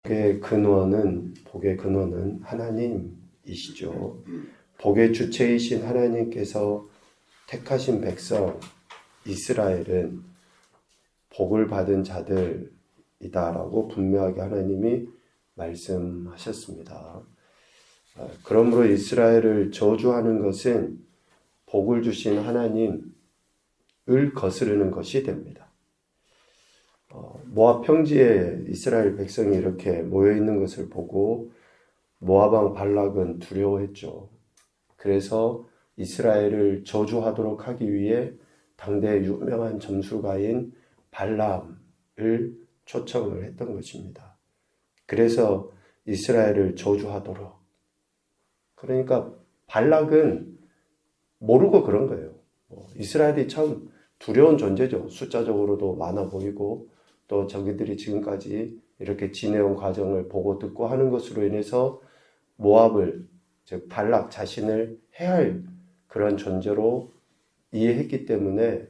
복의 근원은 하나님이시죠. 복의 주체이신 하나님께서 택하신 백성 이스라엘은 복을 받은 자들이다라고 분명하게 하나님이 말씀하셨습니다. 그러므로 이스라엘을 저주하는 것은 복을 주신 하나님을 거스르는 것이 됩니다. 모압 평지에 이스라엘 백성이 이렇게 모여 있는 것을 보고 모압 왕 발락은 두려워했죠. 그래서 이스라엘을 저주하도록 하기 위해 당대 유명한 점술가인 발람을 초청을 했던 것입니다. 그래서 이스라엘을 저주하도록. 그러니까 발락은 모르고 그런 거예요. 이스라엘이 참 두려운 존재죠. 숫자적으로도 많아 보이고 또 자기들이 지금까지 이렇게 지내온 과정을 보고 듣고 하는 것으로 인해서 모압을, 즉 발락 자신을 해할 그런 존재로 이해했기 때문에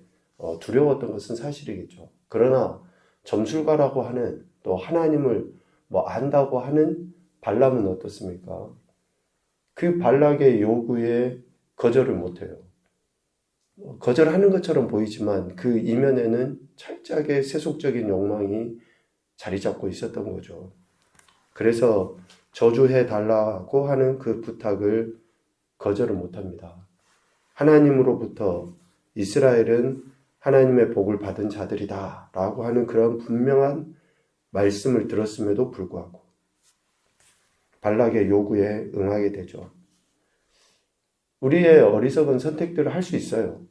두려웠던 것은 사실이겠죠. 그러나 점술가라고 하는, 또 하나님을 안다고 하는 발람은 어떻습니까? 그 발락의 요구에 거절을 못해요. 거절하는 것처럼 보이지만 그 이면에는 철저하게 세속적인 욕망이 자리 잡고 있었던 거죠. 그래서 저주해 달라고 하는 그 부탁을 거절을 못합니다. 하나님으로부터 이스라엘은 하나님의 복을 받은 자들이다 라고 하는 그런 분명한 말씀을 들었음에도 불구하고 발락의 요구에 응하게 되죠. 우리의 어리석은 선택들을 할 수 있어요.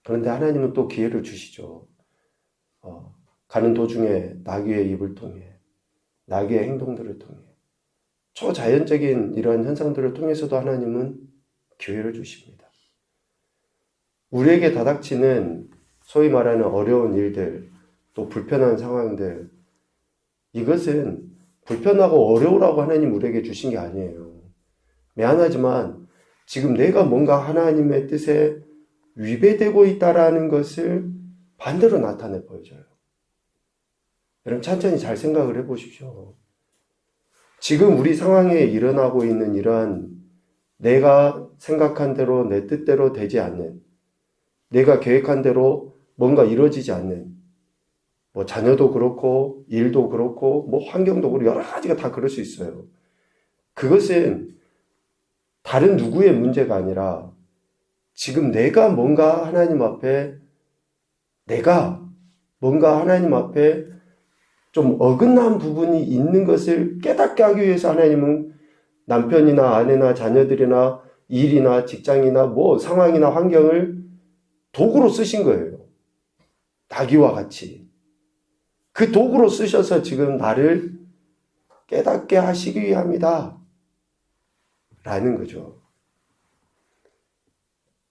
그런데 하나님은 또 기회를 주시죠. 가는 도중에 나귀의 입을 통해, 나귀의 행동들을 통해, 초자연적인 이러한 현상들을 통해서도 하나님은 기회를 주십니다. 우리에게 다닥치는 소위 말하는 어려운 일들, 또 불편한 상황들, 이것은 불편하고 어려우라고 하나님 우리에게 주신 게 아니에요. 미안하지만 지금 내가 뭔가 하나님의 뜻에 위배되고 있다라는 것을 반대로 나타내 보여줘요. 여러분 천천히 잘 생각을 해보십시오. 지금 우리 상황에 일어나고 있는 이러한 내가 생각한 대로 내 뜻대로 되지 않는, 내가 계획한 대로 뭔가 이루어지지 않는, 자녀도 그렇고 일도 그렇고 환경도 그렇고 여러 가지가 다 그럴 수 있어요. 그것은 다른 누구의 문제가 아니라 지금 내가 뭔가 하나님 앞에 좀 어긋난 부분이 있는 것을 깨닫게 하기 위해서 하나님은 남편이나 아내나 자녀들이나 일이나 직장이나 상황이나 환경을 도구로 쓰신 거예요. 나귀와 같이. 그 도구로 쓰셔서 지금 나를 깨닫게 하시기 위함이다 라는 거죠.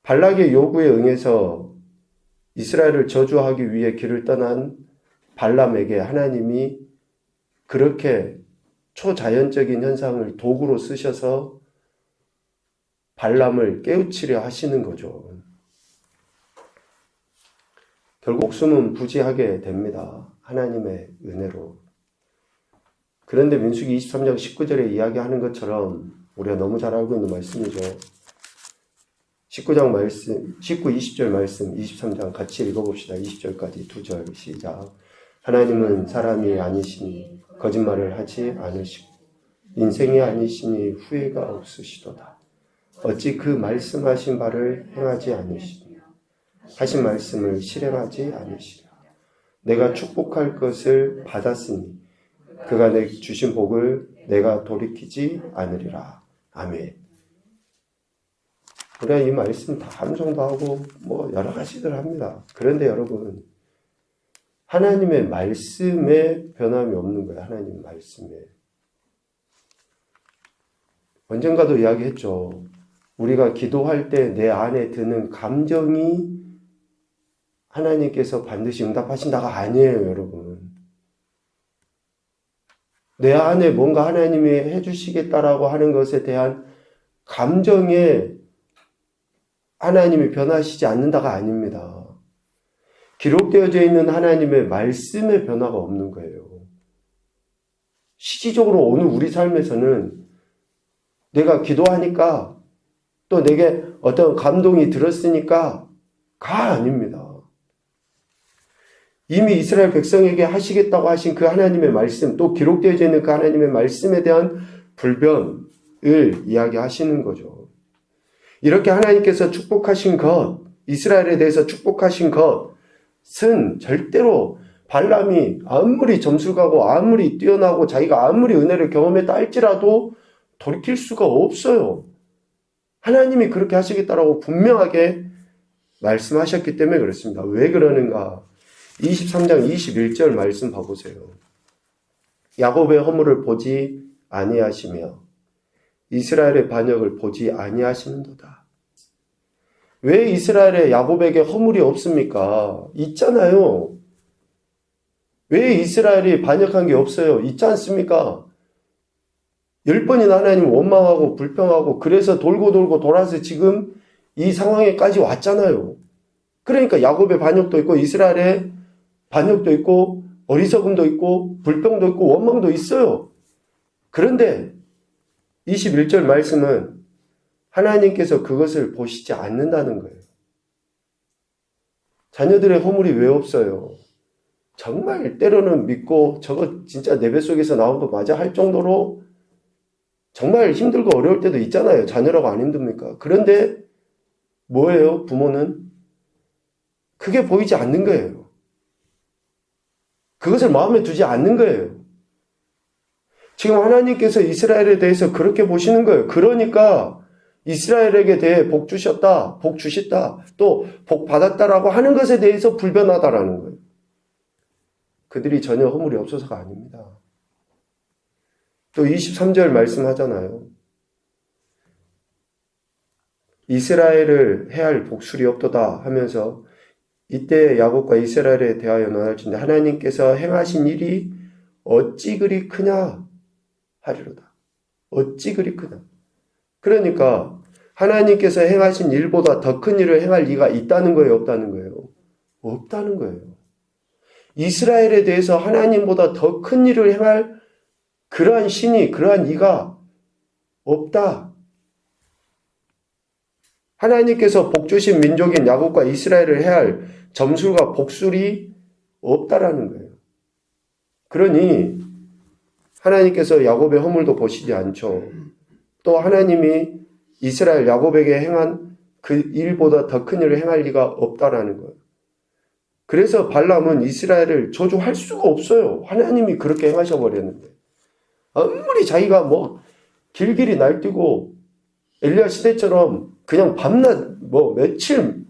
발락의 요구에 응해서 이스라엘을 저주하기 위해 길을 떠난 발람에게 하나님이 그렇게 초자연적인 현상을 도구로 쓰셔서 발람을 깨우치려 하시는 거죠. 결국 목숨은 부지하게 됩니다. 하나님의 은혜로. 그런데 민수기 23장 19절에 이야기하는 것처럼 우리가 너무 잘 알고 있는 말씀이죠. 19장 말씀, 19, 20절 말씀, 23장 같이 읽어봅시다. 20절까지 2절 시작. 하나님은 사람이 아니시니 거짓말을 하지 않으시고 인생이 아니시니 후회가 없으시도다. 어찌 그 말씀하신 바를 행하지 않으시며 하신 말씀을 실행하지 않으시랴. 내가 축복할 것을 받았으니 그가 내 주신 복을 내가 돌이키지 않으리라. 아멘. 우리가 이 말씀 다 함성도 하고 여러 가지들 합니다. 그런데 여러분, 하나님의 말씀에 변함이 없는 거예요. 하나님 말씀에. 언젠가도 이야기했죠. 우리가 기도할 때 내 안에 드는 감정이 하나님께서 반드시 응답하신다가 아니에요, 여러분. 내 안에 뭔가 하나님이 해주시겠다라고 하는 것에 대한 감정에 하나님이 변하시지 않는다가 아닙니다. 기록되어져 있는 하나님의 말씀의 변화가 없는 거예요. 실질적으로 오늘 우리 삶에서는 내가 기도하니까 또 내게 어떤 감동이 들었으니까 가 아닙니다. 이미 이스라엘 백성에게 하시겠다고 하신 그 하나님의 말씀, 또 기록되어져 있는 그 하나님의 말씀에 대한 불변을 이야기하시는 거죠. 이렇게 하나님께서 축복하신 것, 이스라엘에 대해서 축복하신 것은 절대로 발람이 아무리 점수가고 아무리 뛰어나고 자기가 아무리 은혜를 경험했다 할지라도 돌이킬 수가 없어요. 하나님이 그렇게 하시겠다라고 분명하게 말씀하셨기 때문에 그렇습니다. 왜 그러는가? 23장 21절 말씀 봐보세요. 야곱의 허물을 보지 아니하시며 이스라엘의 반역을 보지 아니하시는도다. 왜 이스라엘의 야곱에게 허물이 없습니까? 있잖아요. 왜 이스라엘이 반역한 게 없어요? 있지 않습니까? 10번이나 하나님 원망하고 불평하고 그래서 돌고 돌아서 지금 이 상황에까지 왔잖아요. 그러니까 야곱의 반역도 있고 이스라엘의 반역도 있고 어리석음도 있고 불평도 있고 원망도 있어요. 그런데 21절 말씀은 하나님께서 그것을 보시지 않는다는 거예요. 자녀들의 허물이 왜 없어요? 정말 때로는 믿고 저거 진짜 내 뱃속에서 나온 거 맞아 할 정도로 정말 힘들고 어려울 때도 있잖아요. 자녀라고 안 힘듭니까? 그런데 뭐예요? 부모는 그게 보이지 않는 거예요. 그것을 마음에 두지 않는 거예요. 지금 하나님께서 이스라엘에 대해서 그렇게 보시는 거예요. 그러니까 이스라엘에게 대해 복 주셨다, 복 주셨다, 또 복 받았다라고 하는 것에 대해서 불변하다라는 거예요. 그들이 전혀 허물이 없어서가 아닙니다. 또 23절 말씀하잖아요. 이스라엘을 해할 복술이 없도다 하면서 이때 야곱과 이스라엘에 대하여 논할진대 하나님께서 행하신 일이 어찌 그리 크냐 하리로다. 어찌 그리 크냐. 그러니까 하나님께서 행하신 일보다 더 큰 일을 행할 리가 있다는 거예요, 없다는 거예요? 없다는 거예요. 이스라엘에 대해서 하나님보다 더 큰 일을 행할 그러한 신이, 그러한 이가 없다. 하나님께서 복 주신 민족인 야곱과 이스라엘을 해할 점술과 복술이 없다라는 거예요. 그러니 하나님께서 야곱의 허물도 보시지 않죠. 또 하나님이 이스라엘 야곱에게 행한 그 일보다 더 큰 일을 행할 리가 없다라는 거예요. 그래서 발람은 이스라엘을 저주할 수가 없어요. 하나님이 그렇게 행하셔버렸는데. 아무리 자기가 뭐 길길이 날뛰고 엘리야 시대처럼 그냥 밤낮 며칠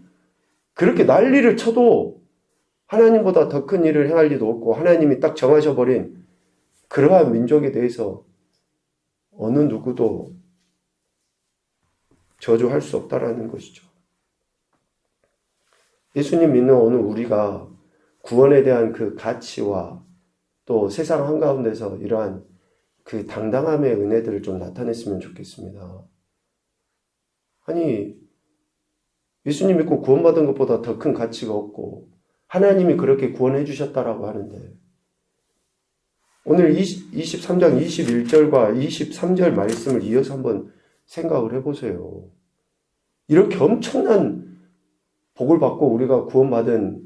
그렇게 난리를 쳐도 하나님보다 더 큰 일을 행할 리도 없고 하나님이 딱 정하셔버린 그러한 민족에 대해서 어느 누구도 저주할 수 없다라는 것이죠. 예수님 믿는 오늘 우리가 구원에 대한 그 가치와 또 세상 한가운데서 이러한 그 당당함의 은혜들을 좀 나타냈으면 좋겠습니다. 아니, 예수님 믿고 구원받은 것보다 더 큰 가치가 없고 하나님이 그렇게 구원해 주셨다라고 하는데 오늘 23장 21절과 23절 말씀을 이어서 한번 생각을 해보세요. 이렇게 엄청난 복을 받고 우리가 구원받은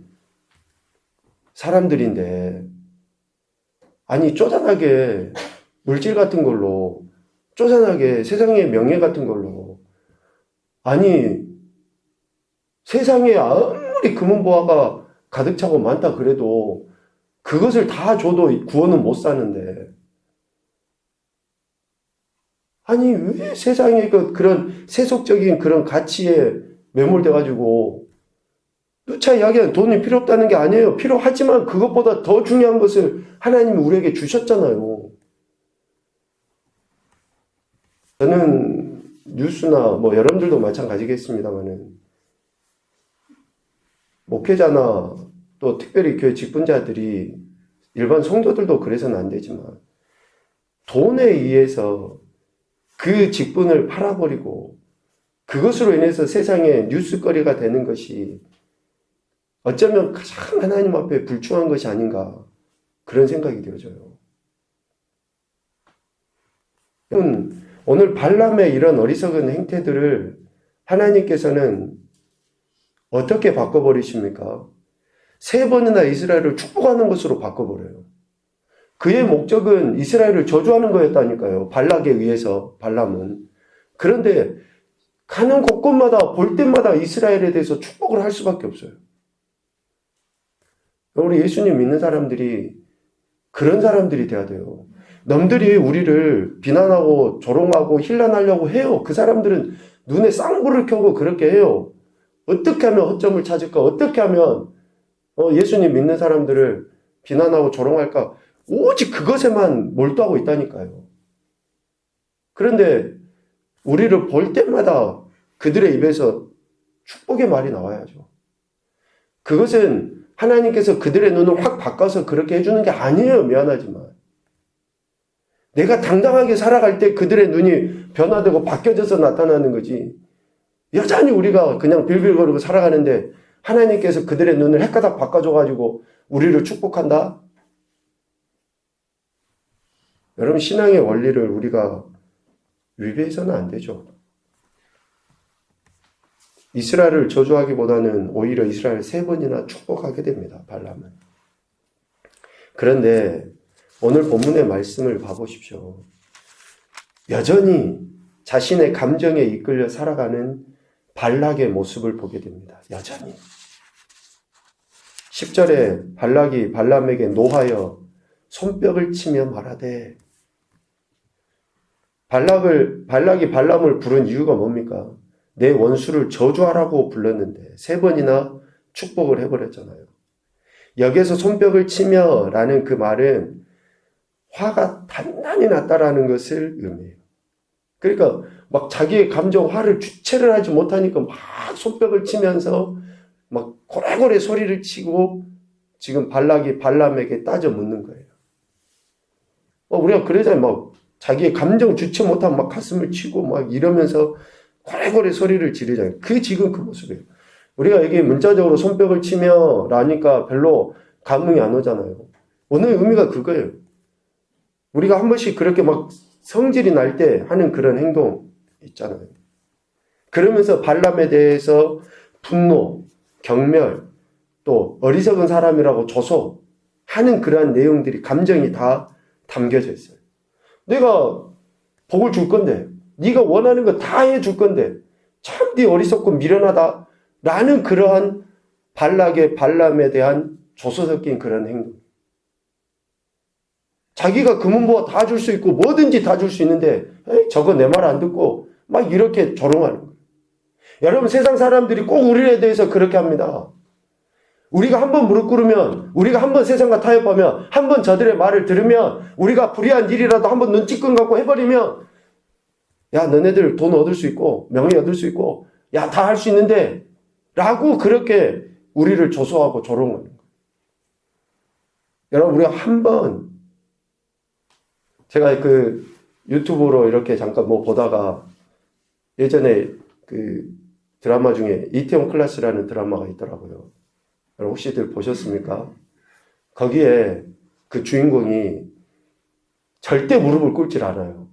사람들인데 아니 쪼잔하게 물질 같은 걸로 쪼잔하게 세상의 명예 같은 걸로 아니 세상에 아무리 금은보화가 가득 차고 많다 그래도 그것을 다 줘도 구원은 못 사는데 아니 왜 세상에 그런 세속적인 그런 가치에 매몰돼가지고 누차 이야기하는 돈이 필요 없다는 게 아니에요. 필요하지만 그것보다 더 중요한 것을 하나님이 우리에게 주셨잖아요. 저는 뉴스나 여러분들도 마찬가지겠습니다만은 목회자나 또 특별히 교회 직분자들이 일반 성도들도 그래서는 안 되지만 돈에 의해서 그 직분을 팔아버리고 그것으로 인해서 세상에 뉴스거리가 되는 것이 어쩌면 가장 하나님 앞에 불충한 것이 아닌가 그런 생각이 되어져요. 여러분, 오늘 발람의 이런 어리석은 행태들을 하나님께서는 어떻게 바꿔버리십니까? 3번이나 이스라엘을 축복하는 것으로 바꿔버려요. 그의 목적은 이스라엘을 저주하는 거였다니까요. 발락에 의해서, 발람은. 그런데 가는 곳곳마다 볼 때마다 이스라엘에 대해서 축복을 할 수밖에 없어요. 우리 예수님 믿는 사람들이 그런 사람들이 돼야 돼요. 남들이 우리를 비난하고 조롱하고 힐난하려고 해요. 그 사람들은 눈에 쌍불을 켜고 그렇게 해요. 어떻게 하면 허점을 찾을까? 어떻게 하면 예수님 믿는 사람들을 비난하고 조롱할까? 오직 그것에만 몰두하고 있다니까요. 그런데 우리를 볼 때마다 그들의 입에서 축복의 말이 나와야죠. 그것은 하나님께서 그들의 눈을 확 바꿔서 그렇게 해주는 게 아니에요. 미안하지만. 내가 당당하게 살아갈 때 그들의 눈이 변화되고 바뀌어져서 나타나는 거지. 여전히 우리가 그냥 빌빌거리고 살아가는데 하나님께서 그들의 눈을 헷가닥 바꿔줘가지고 우리를 축복한다? 여러분, 신앙의 원리를 우리가 위배해서는 안 되죠. 이스라엘을 저주하기보다는 오히려 이스라엘 3번이나 축복하게 됩니다. 발람은. 그런데 오늘 본문의 말씀을 봐보십시오. 여전히 자신의 감정에 이끌려 살아가는 발락의 모습을 보게 됩니다. 여전히. 10절에 발락이 발람에게 노하여 손뼉을 치며 말하되, 발락이 발람을 부른 이유가 뭡니까? 내 원수를 저주하라고 불렀는데 3번이나 축복을 해버렸잖아요. 여기에서 손뼉을 치며 라는 그 말은 화가 단단히 났다라는 것을 의미해요. 그러니까 막 자기의 감정, 화를 주체를 하지 못하니까 막 손뼉을 치면서 막 고래고래 소리를 치고 지금 발락이 발람에게 따져 묻는 거예요. 우리가 그러잖아요. 막 자기의 감정 주체 못하면 막 가슴을 치고 막 이러면서 고래고래 소리를 지르잖아요. 지금 그 모습이에요. 우리가 이게 문자적으로 손뼉을 치며 라니까 별로 감흥이 안 오잖아요. 오늘 의미가 그거예요. 우리가 한 번씩 그렇게 막 성질이 날 때 하는 그런 행동 있잖아요. 그러면서 발람에 대해서 분노, 경멸, 또 어리석은 사람이라고 조소하는 그러한 내용들이, 감정이 다 담겨져 있어요. 내가 복을 줄 건데, 네가 원하는 거 다 해줄 건데 참 네 어리석고 미련하다 라는 그러한 발람에 대한 조소 섞인 그런 행동. 자기가 금은보화 다 줄 수 있고 뭐든지 다 줄 수 있는데 저거 내 말 안 듣고 막 이렇게 조롱하는 거예요. 여러분, 세상 사람들이 꼭 우리에 대해서 그렇게 합니다. 우리가 한번 무릎 꿇으면, 우리가 한번 세상과 타협하면, 한번 저들의 말을 들으면, 우리가 불의한 일이라도 한번 눈찌끈 갖고 해버리면, 야, 너네들 돈 얻을 수 있고 명예 얻을 수 있고 야, 다 할 수 있는데 라고 그렇게 우리를 조소하고 조롱하는 거예요. 여러분, 우리가 한번, 제가 그 유튜브로 이렇게 잠깐 보다가 예전에 그 드라마 중에 이태원 클라스라는 드라마가 있더라고요. 여러분, 혹시들 보셨습니까? 거기에 그 주인공이 절대 무릎을 꿇질 않아요.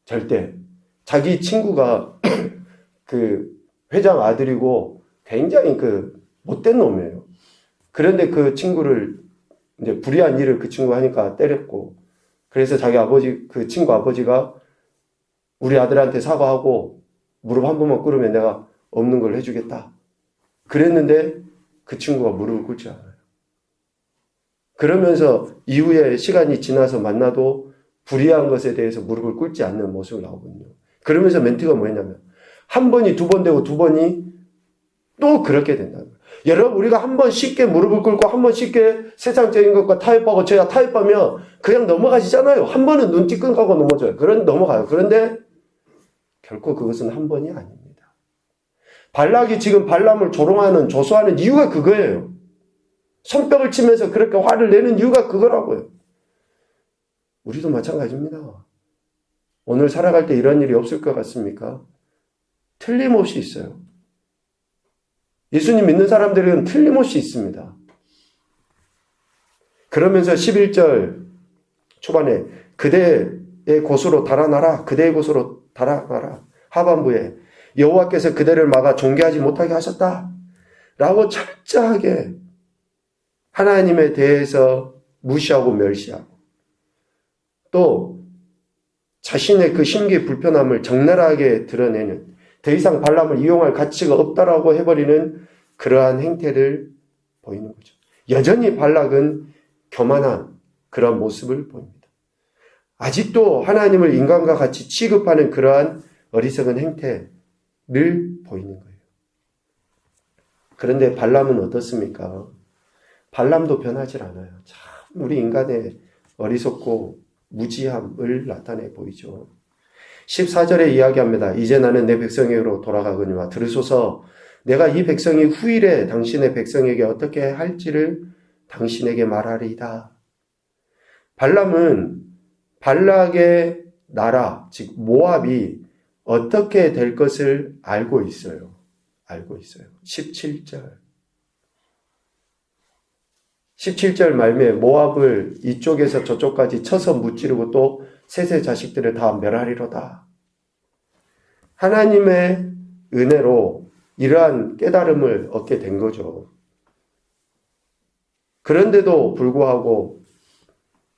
절대. 자기 친구가 그 회장 아들이고 굉장히 그 못된 놈이에요. 그런데 그 친구를 이제 불의한 일을 그 친구가 하니까 때렸고, 그래서 자기 아버지, 그 친구 아버지가 우리 아들한테 사과하고 무릎 한 번만 꿇으면 내가 없는 걸 해주겠다. 그랬는데 그 친구가 무릎을 꿇지 않아요. 그러면서 이후에 시간이 지나서 만나도 불의한 것에 대해서 무릎을 꿇지 않는 모습이 나오거든요. 그러면서 멘트가 뭐였냐면, 한 번이 2번 되고 2번이 또 그렇게 된다는 거예요. 여러분, 우리가 한 번 쉽게 무릎을 꿇고 한 번 쉽게 세상적인 것과 타협하고 저야 타협하면 그냥 넘어가시잖아요. 한 번은 눈 찌끈하고 넘어져요. 넘어가요. 그런데 결코 그것은 한 번이 아닙니다. 발락이 지금 발람을 조롱하는, 조소하는 이유가 그거예요. 손뼉을 치면서 그렇게 화를 내는 이유가 그거라고요. 우리도 마찬가지입니다. 오늘 살아갈 때 이런 일이 없을 것 같습니까? 틀림없이 있어요. 예수님 믿는 사람들은 틀림없이 있습니다. 그러면서 11절 초반에 그대 곳으로 달아나라. 그대의 곳으로 달아나라. 하반부에 여호와께서 그대를 막아 존귀하지 못하게 하셨다. 라고 철저하게 하나님에 대해서 무시하고 멸시하고 또 자신의 그 심기의 불편함을 적나라하게 드러내는 더 이상 발람을 이용할 가치가 없다라고 해버리는 그러한 행태를 보이는 거죠. 여전히 발락은 교만한 그런 모습을 보입니다. 아직도 하나님을 인간과 같이 취급하는 그러한 어리석은 행태를 보이는 거예요. 그런데 발람은 어떻습니까? 발람도 변하질 않아요. 참 우리 인간의 어리석고 무지함을 나타내 보이죠. 14절에 이야기합니다. 이제 나는 내 백성에게로 돌아가거니와 들으소서 내가 이 백성이 후일에 당신의 백성에게 어떻게 할지를 당신에게 말하리이다. 발람은 발락의 나라, 즉 모압이 어떻게 될 것을 알고 있어요. 알고 있어요. 17절 말미에 모압을 이쪽에서 저쪽까지 쳐서 무찌르고 또 셋의 자식들을 다 멸하리로다. 하나님의 은혜로 이러한 깨달음을 얻게 된 거죠. 그런데도 불구하고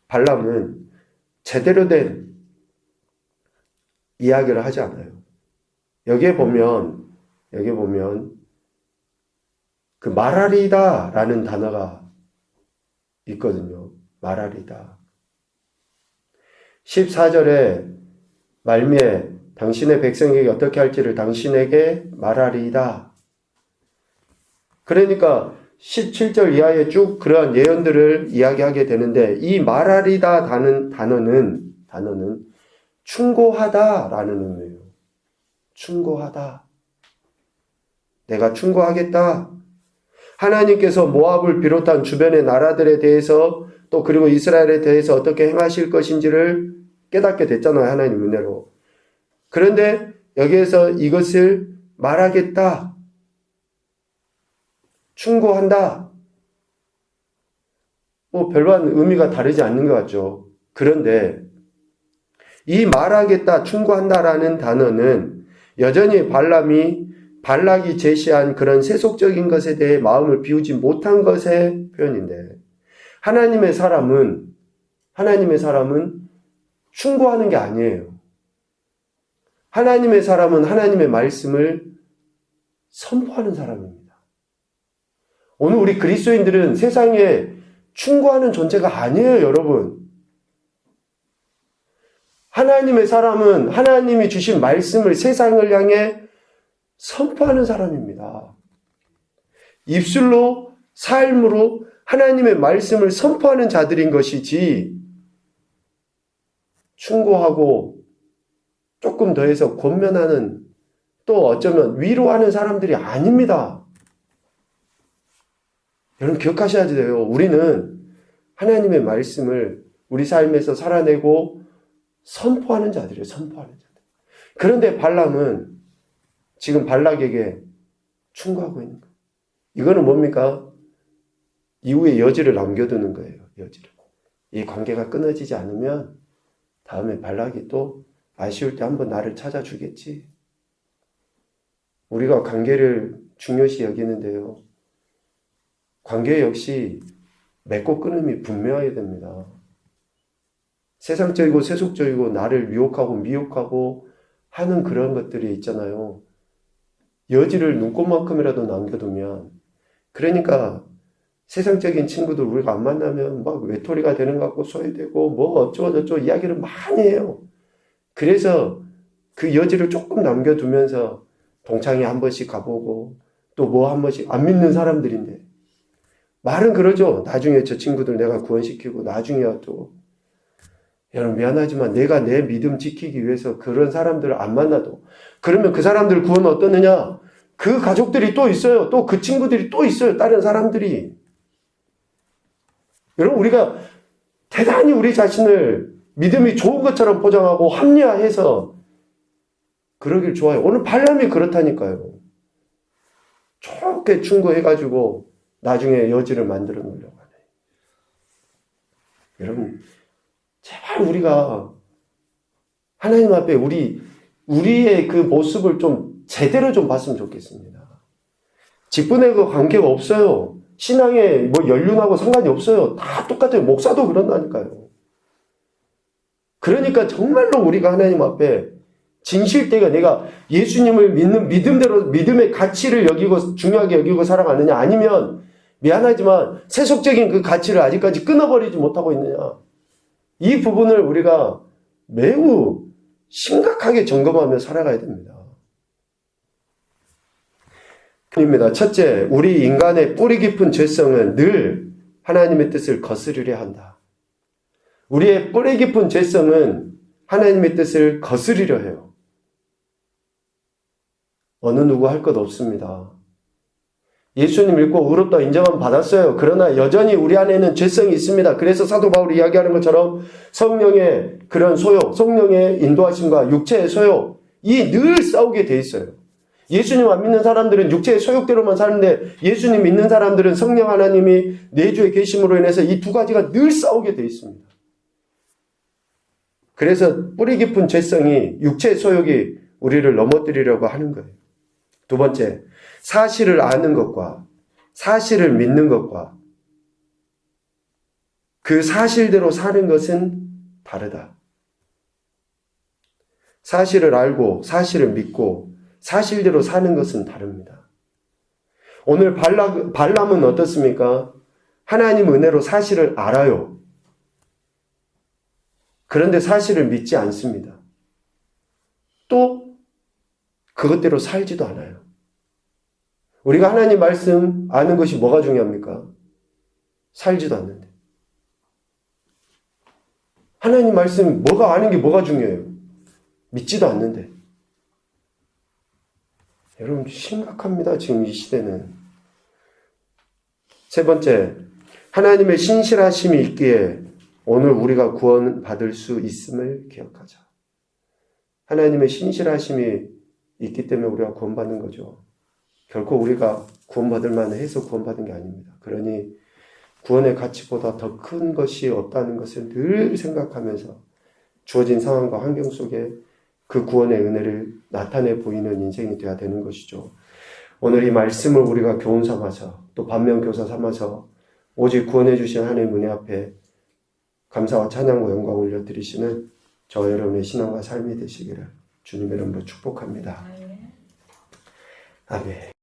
발람은 제대로 된 이야기를 하지 않아요. 여기에 보면 그 말하리다 라는 단어가 있거든요. 말하리다. 14절에 말미에 당신의 백성에게 어떻게 할지를 당신에게 말하리이다. 그러니까 17절 이하에 쭉 그러한 예언들을 이야기하게 되는데 이 말하리다 단어는 충고하다라는 의미예요. 충고하다. 내가 충고하겠다. 하나님께서 모압을 비롯한 주변의 나라들에 대해서 또 그리고 이스라엘에 대해서 어떻게 행하실 것인지를 깨닫게 됐잖아요. 하나님 은혜로. 그런데 여기에서 이것을 말하겠다. 충고한다. 별반 의미가 다르지 않는 것 같죠. 그런데 이 말하겠다, 충고한다라는 단어는 여전히 발락이 제시한 그런 세속적인 것에 대해 마음을 비우지 못한 것의 표현인데 하나님의 사람은 충고하는 게 아니에요. 하나님의 사람은 하나님의 말씀을 선포하는 사람입니다. 오늘 우리 그리스도인들은 세상에 충고하는 존재가 아니에요, 여러분. 하나님의 사람은 하나님이 주신 말씀을 세상을 향해 선포하는 사람입니다. 입술로, 삶으로 하나님의 말씀을 선포하는 자들인 것이지 충고하고 조금 더해서 권면하는 또 어쩌면 위로하는 사람들이 아닙니다. 여러분 기억하셔야 돼요. 우리는 하나님의 말씀을 우리 삶에서 살아내고 선포하는 자들이에요. 선포하는 자들. 그런데 발람은 지금 발락에게 충고하고 있는 거예요. 이거는 뭡니까? 이후에 여지를 남겨두는 거예요. 여지를. 이 관계가 끊어지지 않으면 다음에 발락이 또 아쉬울 때 한번 나를 찾아주겠지. 우리가 관계를 중요시 여기는데요. 관계 역시 맺고 끊음이 분명해야 됩니다. 세상적이고 세속적이고 나를 유혹하고 미혹하고 하는 그런 것들이 있잖아요. 여지를 눈꽃만큼이라도 남겨두면 그러니까 세상적인 친구들 우리가 안 만나면 막 외톨이가 되는 것 같고 소외되고 뭐 어쩌고저쩌고 이야기를 많이 해요. 그래서 그 여지를 조금 남겨두면서 동창회 한 번씩 가보고 또 뭐 한 번씩 안 믿는 사람들인데 말은 그러죠. 나중에 저 친구들 내가 구원시키고 나중에야 또 여러분 미안하지만 내가 내 믿음 지키기 위해서 그런 사람들을 안 만나도 그러면 그 사람들 구원 어떠느냐? 그 가족들이 또 있어요. 또 그 친구들이 또 있어요. 다른 사람들이. 여러분 우리가 대단히 우리 자신을 믿음이 좋은 것처럼 포장하고 합리화해서 그러길 좋아요. 오늘 발람이 그렇다니까요. 좋게 충고해가지고 나중에 여지를 만들어 놓으려고 하네. 여러분 제발 우리가 하나님 앞에 우리의 그 모습을 좀 제대로 좀 봤으면 좋겠습니다. 직분에 관계가 없어요. 신앙에 뭐 연륜하고 상관이 없어요. 다 똑같아요. 목사도 그런다니까요. 그러니까 정말로 우리가 하나님 앞에 진실되게 내가 예수님을 믿는 믿음대로 믿음의 가치를 여기고 중요하게 여기고 살아가느냐, 아니면 미안하지만 세속적인 그 가치를 아직까지 끊어버리지 못하고 있느냐, 이 부분을 우리가 매우 심각하게 점검하며 살아가야 됩니다. 입니다. 첫째, 우리 인간의 뿌리 깊은 죄성은 늘 하나님의 뜻을 거스르려 한다. 우리의 뿌리 깊은 죄성은 하나님의 뜻을 거스르려 해요. 어느 누구 할 것 없습니다. 예수님 믿고 의롭다 인정은 받았어요. 그러나 여전히 우리 안에는 죄성이 있습니다. 그래서 사도 바울이 이야기하는 것처럼 성령의 그런 소욕, 성령의 인도하심과 육체의 소욕, 이 늘 싸우게 돼 있어요. 예수님 안 믿는 사람들은 육체의 소욕대로만 사는데, 예수님 믿는 사람들은 성령 하나님이 내주에 계심으로 인해서 이 두 가지가 늘 싸우게 돼 있습니다. 그래서 뿌리 깊은 죄성이, 육체의 소욕이 우리를 넘어뜨리려고 하는 거예요. 두 번째, 사실을 아는 것과 사실을 믿는 것과 그 사실대로 사는 것은 다르다. 사실을 알고 사실을 믿고 사실대로 사는 것은 다릅니다. 오늘 발람은 어떻습니까? 하나님 은혜로 사실을 알아요. 그런데 사실을 믿지 않습니다. 또 그것대로 살지도 않아요. 우리가 하나님 말씀 아는 것이 뭐가 중요합니까? 살지도 않는데. 하나님 말씀 뭐가 아는 게 뭐가 중요해요? 믿지도 않는데. 여러분 심각합니다. 지금 이 시대는. 세 번째, 하나님의 신실하심이 있기에 오늘 우리가 구원받을 수 있음을 기억하자. 하나님의 신실하심이 있기 때문에 우리가 구원받는 거죠. 결코 우리가 구원받을 만해서 구원받은 게 아닙니다. 그러니 구원의 가치보다 더 큰 것이 없다는 것을 늘 생각하면서 주어진 상황과 환경 속에 그 구원의 은혜를 나타내 보이는 인생이 되어야 되는 것이죠. 오늘 이 말씀을 우리가 교훈 삼아서 또 반면교사 삼아서 오직 구원해 주신 하나님 은혜 앞에 감사와 찬양과 영광을 올려드리시는 저 여러분의 신앙과 삶이 되시기를 주님의 이름으로 축복합니다. 아멘.